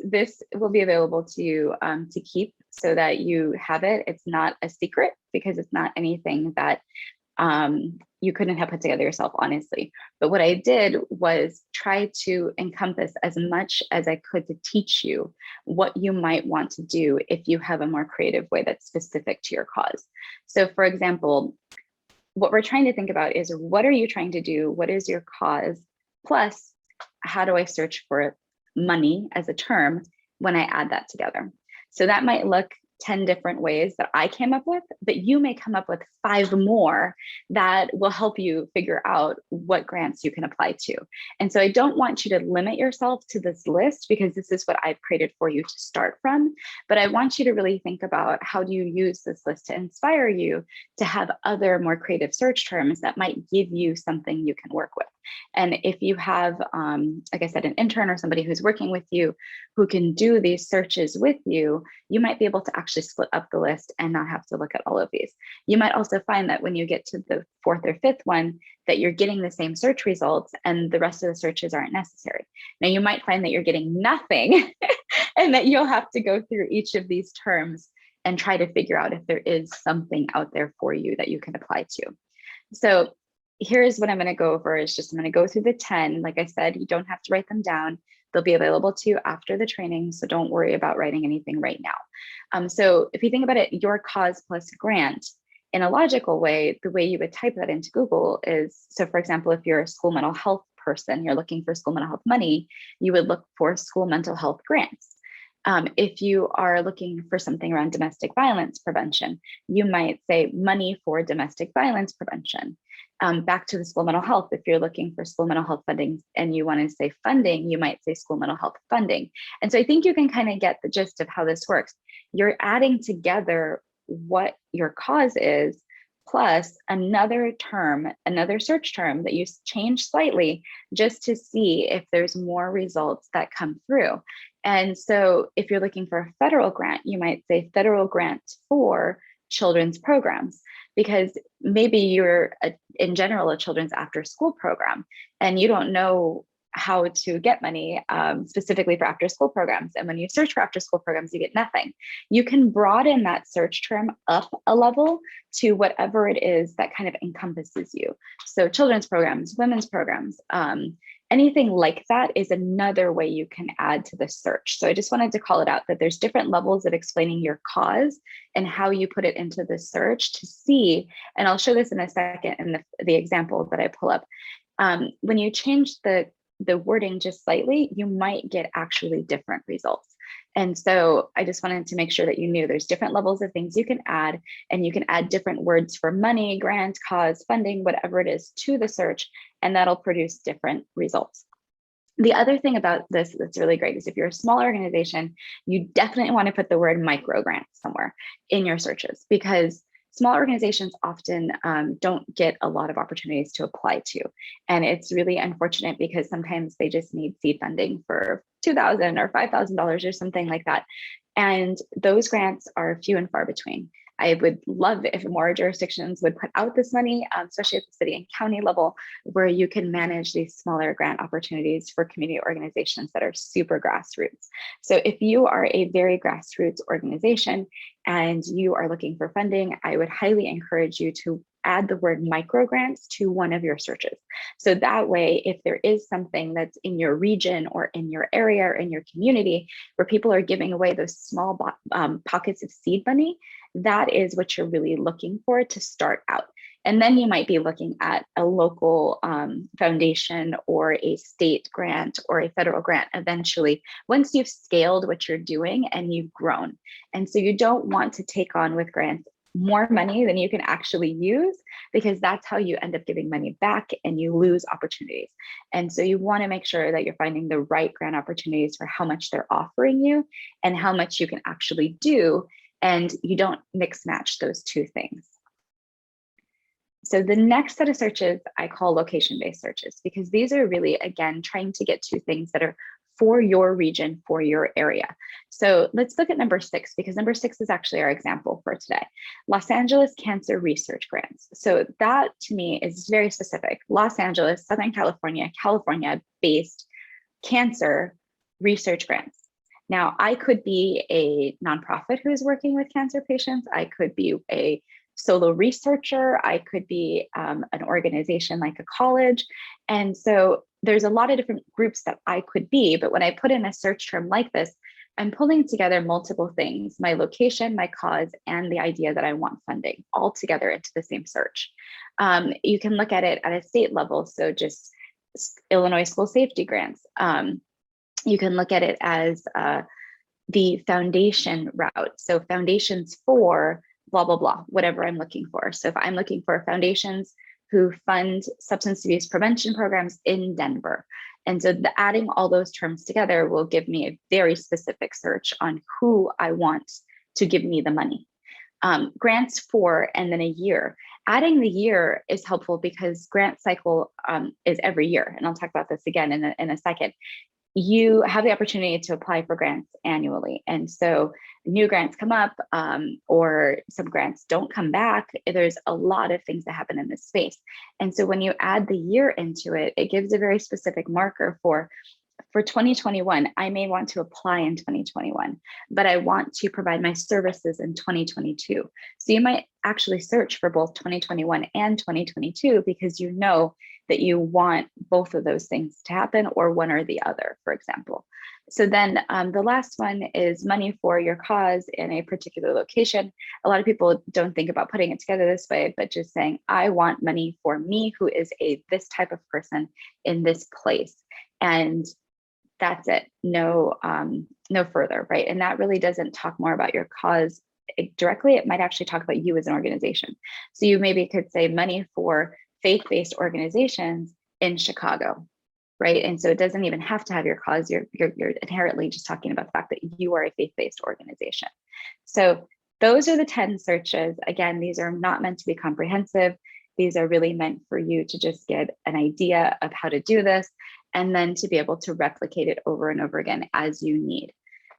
this will be available to you to keep so that you have it. It's not a secret because it's not anything that you couldn't have put together yourself, honestly. But what I did was try to encompass as much as I could to teach you what you might want to do if you have a more creative way that's specific to your cause. So for example, what we're trying to think about is, what are you trying to do? What is your cause? Plus, how do I search for money as a term when I add that together? So that might look 10 different ways that I came up with, but you may come up with 5 more that will help you figure out what grants you can apply to. And so I don't want you to limit yourself to this list, because this is what I've created for you to start from. But I want you to really think about, how do you use this list to inspire you to have other more creative search terms that might give you something you can work with. And if you have, like I said, an intern or somebody who's working with you who can do these searches with you, you might be able to actually split up the list and not have to look at all of these. You might also find that when you get to the 4th or 5th one, that you're getting the same search results and the rest of the searches aren't necessary. Now, you might find that you're getting nothing and that you'll have to go through each of these terms and try to figure out if there is something out there for you that you can apply to. So here's what I'm going to go over. Is just, I'm going to go through the 10. Like I said, you don't have to write them down. They'll be available to you after the training, so don't worry about writing anything right now. So if you think about it, your cause plus grant, in a logical way, the way you would type that into Google is, so for example, if you're a school mental health person, you're looking for school mental health money, you would look for school mental health grants. If you are looking for something around domestic violence prevention, you might say money for domestic violence prevention. Back to the school mental health, if you're looking for school mental health funding and you want to say funding, you might say school mental health funding. And so I think you can kind of get the gist of how this works. You're adding together what your cause is, plus another term, another search term that you change slightly, just to see if there's more results that come through. And so if you're looking for a federal grant, you might say federal grant for children's programs, because maybe you're in general a children's after school program and you don't know how to get money specifically for after school programs. And when you search for after school programs, you get nothing. You can broaden that search term up a level to whatever it is that kind of encompasses you. So children's programs, women's programs, anything like that is another way you can add to the search. So I just wanted to call it out that there's different levels of explaining your cause and how you put it into the search to see, and I'll show this in a second in the example that I pull up. When you change the wording just slightly, you might get actually different results. And so I just wanted to make sure that you knew there's different levels of things you can add, and you can add different words for money, grant, cause, funding, whatever it is to the search, and that'll produce different results. The other thing about this that's really great is if you're a small organization, you definitely want to put the word micro grant somewhere in your searches, because small organizations often don't get a lot of opportunities to apply to. And it's really unfortunate because sometimes they just need seed funding for $2,000 or $5,000 or something like that. And those grants are few and far between. I would love if more jurisdictions would put out this money, especially at the city and county level, where you can manage these smaller grant opportunities for community organizations that are super grassroots. So if you are a very grassroots organization and you are looking for funding, I would highly encourage you to add the word microgrants to one of your searches. So that way, if there is something that's in your region or in your area or in your community where people are giving away those small pockets of seed money, that is what you're really looking for to start out. And then you might be looking at a local foundation or a state grant or a federal grant eventually, once you've scaled what you're doing and you've grown. And so you don't want to take on with grants more money than you can actually use, because that's how you end up giving money back and you lose opportunities. And so you want to make sure that you're finding the right grant opportunities for how much they're offering you and how much you can actually do, and you don't mix match those two things. So the next set of searches I call location-based searches, because these are really, again, trying to get to things that are for your region, for your area. So let's look at number 6, because number 6 is actually our example for today. Los Angeles Cancer Research Grants. So that to me is very specific. Los Angeles, Southern California, California-based cancer research grants. Now, I could be a nonprofit who is working with cancer patients. I could be a solo researcher. I could be an organization like a college. And so there's a lot of different groups that I could be. But when I put in a search term like this, I'm pulling together multiple things, my location, my cause, and the idea that I want funding all together into the same search. You can look at it at a state level. So just Illinois school safety grants. You can look at it as the foundation route. So foundations for blah, blah, blah, whatever I'm looking for. So if I'm looking for foundations who fund substance abuse prevention programs in Denver. And so adding all those terms together will give me a very specific search on who I want to give me the money. Grants for, and then a year. Adding the year is helpful because grant cycle is every year. And I'll talk about this again in a second. You have the opportunity to apply for grants annually. And so new grants come up or some grants don't come back. There's a lot of things that happen in this space. And so when you add the year into it, it gives a very specific marker for 2021, I may want to apply in 2021, but I want to provide my services in 2022. So you might actually search for both 2021 and 2022 because you know that you want both of those things to happen or one or the other, for example. So then the last one is money for your cause in a particular location. A lot of people don't think about putting it together this way, but just saying, I want money for me, who is this type of person in this place. And that's it, no further, right? And that really doesn't talk more about your cause directly. It might actually talk about you as an organization. So you maybe could say money for faith-based organizations in Chicago, right? And so it doesn't even have to have your cause. You're inherently just talking about the fact that you are a faith-based organization. So those are the 10 searches. Again, these are not meant to be comprehensive. These are really meant for you to just get an idea of how to do this and then to be able to replicate it over and over again as you need.